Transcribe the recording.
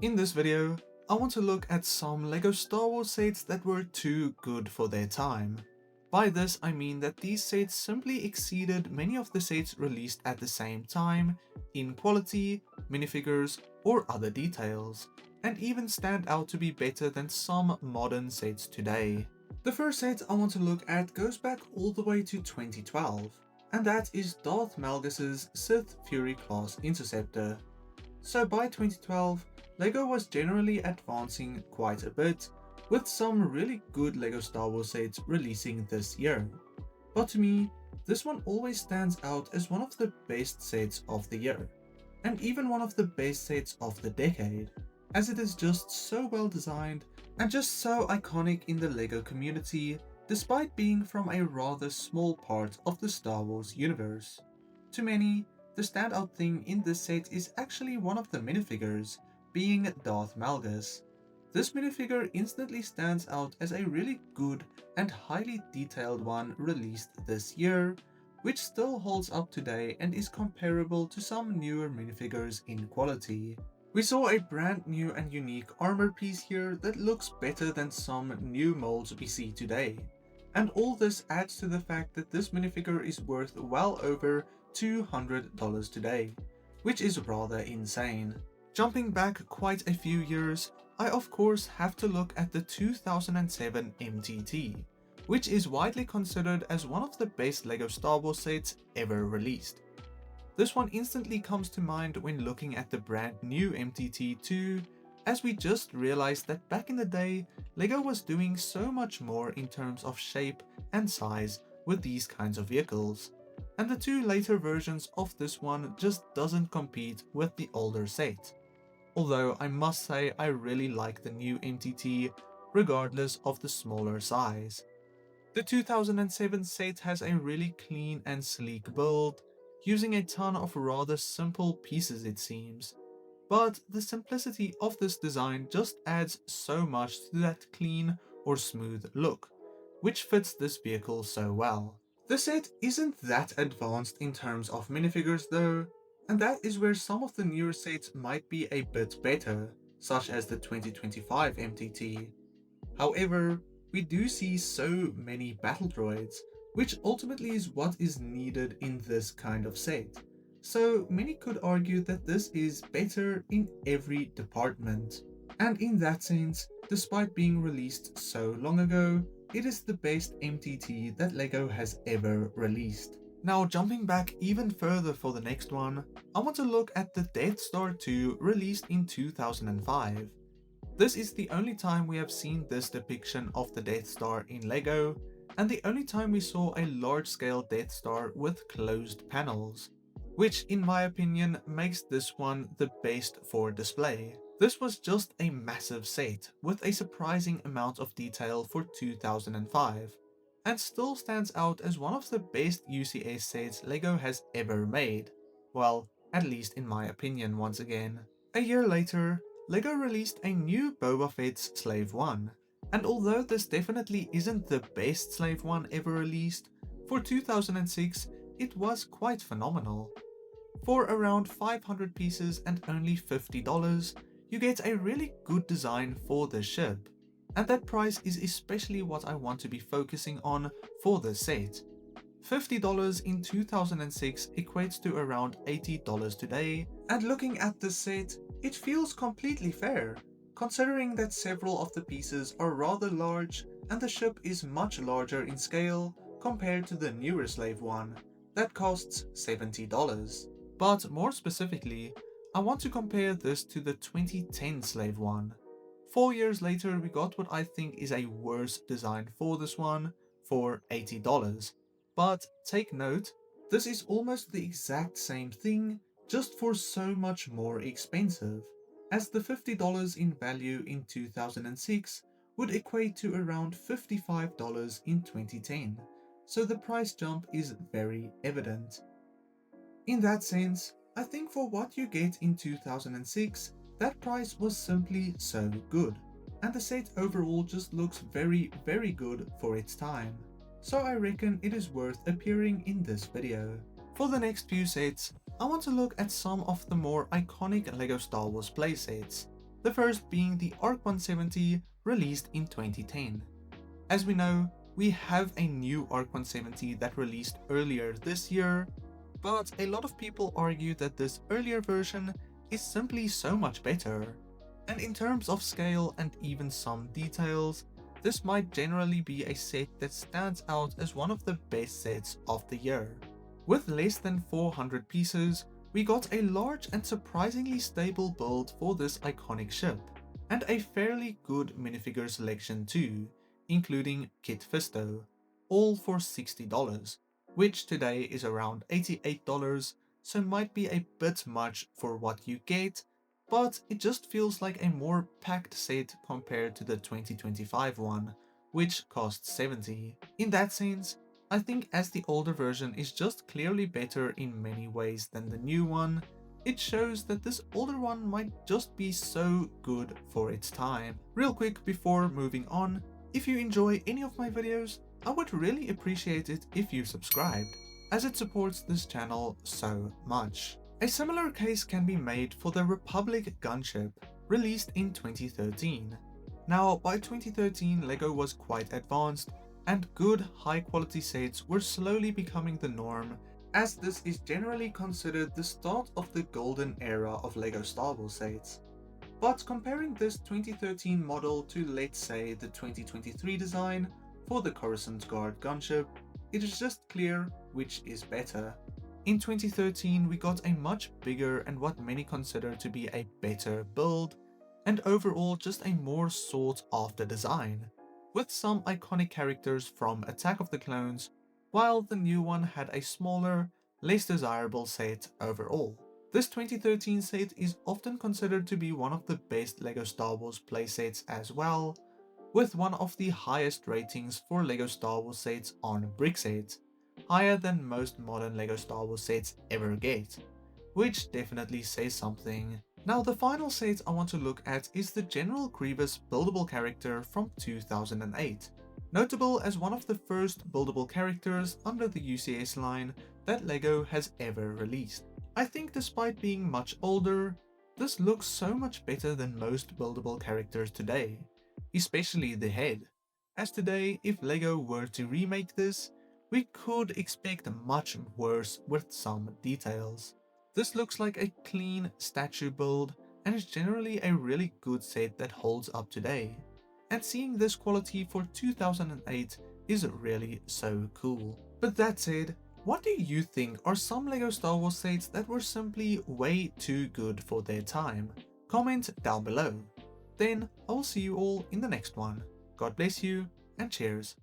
In this video, I want to look at some LEGO Star Wars sets that were too good for their time. By this I mean that these sets simply exceeded many of the sets released at the same time in quality, minifigures, or other details, and even stand out to be better than some modern sets today. The first set I want to look at goes back all the way to 2012, and that is Darth Malgus' Sith Fury class interceptor. So by 2012, LEGO was generally advancing quite a bit, with some really good LEGO Star Wars sets releasing this year. But to me, this one always stands out as one of the best sets of the year, and even one of the best sets of the decade, as it is just so well designed and just so iconic in the LEGO community, despite being from a rather small part of the Star Wars universe. To many, the standout thing in this set is actually one of the minifigures, being Darth Malgus. This minifigure instantly stands out as a really good and highly detailed one released this year, which still holds up today and is comparable to some newer minifigures in quality. We saw a brand new and unique armor piece here that looks better than some new molds we see today. And all this adds to the fact that this minifigure is worth well over $200 today, which is rather insane. Jumping back quite a few years, I of course have to look at the 2007 MTT, which is widely considered as one of the best LEGO Star Wars sets ever released. This one instantly comes to mind when looking at the brand new MTT2, as we just realized that back in the day, LEGO was doing so much more in terms of shape and size with these kinds of vehicles, and the two later versions of this one just doesn't compete with the older set. Although I must say I really like the new MTT regardless of the smaller size. The 2007 set has a really clean and sleek build, using a ton of rather simple pieces it seems. But the simplicity of this design just adds so much to that clean or smooth look, which fits this vehicle so well. The set isn't that advanced in terms of minifigures though, and that is where some of the newer sets might be a bit better, such as the 2025 MTT. However, we do see so many battle droids, which ultimately is what is needed in this kind of set. So many could argue that this is better in every department. And in that sense, despite being released so long ago, it is the best MTT that LEGO has ever released. Now jumping back even further for the next one, I want to look at the Death Star 2 released in 2005. This is the only time we have seen this depiction of the Death Star in LEGO, and the only time we saw a large-scale Death Star with closed panels, which in my opinion makes this one the best for display. This was just a massive set with a surprising amount of detail for 2005, and still stands out as one of the best UCS sets LEGO has ever made. Well, at least in my opinion once again. A year later, LEGO released a new Boba Fett's Slave 1, and although this definitely isn't the best Slave 1 ever released, for 2006 it was quite phenomenal. For around 500 pieces and only $50, you get a really good design for the ship, and that price is especially what I want to be focusing on for the set. $50 in 2006 equates to around $80 today, and looking at the set, it feels completely fair, considering that several of the pieces are rather large and the ship is much larger in scale compared to the newer Slave 1 that costs $70. But more specifically, I want to compare this to the 2010 Slave 1. 4 years later we got what I think is a worse design for this one for $80. But take note, this is almost the exact same thing, just for so much more expensive, as the $50 in value in 2006 would equate to around $55 in 2010, so the price jump is very evident. In that sense, I think for what you get in 2006, that price was simply so good, and the set overall just looks very good for its time. So I reckon it is worth appearing in this video. For the next few sets, I want to look at some of the more iconic LEGO Star Wars playsets. the first being the ARC 170 released in 2010. As we know, we have a new ARC 170 that released earlier this year, but a lot of people argue that this earlier version is simply so much better. And in terms of scale and even some details, this might generally be a set that stands out as one of the best sets of the year. With less than 400 pieces, we got a large and surprisingly stable build for this iconic ship, and a fairly good minifigure selection too, including Kit Fisto, all for $60, which today is around $88, so might be a bit much for what you get, but it just feels like a more packed set compared to the 2025 one, which costs $70. In that sense, I think as the older version is just clearly better in many ways than the new one, it shows that this older one might just be so good for its time. Real quick before moving on, if you enjoy any of my videos, I would really appreciate it if you subscribed, as it supports this channel so much. A similar case can be made for the Republic gunship, released in 2013. Now, by 2013 LEGO was quite advanced, and good high quality sets were slowly becoming the norm, as this is generally considered the start of the golden era of LEGO Star Wars sets. But comparing this 2013 model to, let's say, the 2023 design for the Coruscant Guard gunship, it is just clear which is better. In 2013 we got a much bigger and what many consider to be a better build, and overall just a more sought after design, with some iconic characters from Attack of the Clones, while the new one had a smaller, less desirable set overall. This 2013 set is often considered to be one of the best LEGO Star Wars playsets as well, with one of the highest ratings for LEGO Star Wars sets on Brickset, higher than most modern LEGO Star Wars sets ever get, which definitely says something. Now the final set I want to look at is the General Grievous buildable character from 2008, notable as one of the first buildable characters under the UCS line that LEGO has ever released. I think despite being much older, this looks so much better than most buildable characters today, especially the head, as today if LEGO were to remake this, we could expect much worse with some details. This looks like a clean statue build and is generally a really good set that holds up today, and seeing this quality for 2008 is really so cool. But that said, what do you think are some LEGO Star Wars sets that were simply way too good for their time? Comment down below. Then I will see you all in the next one. God bless you and cheers.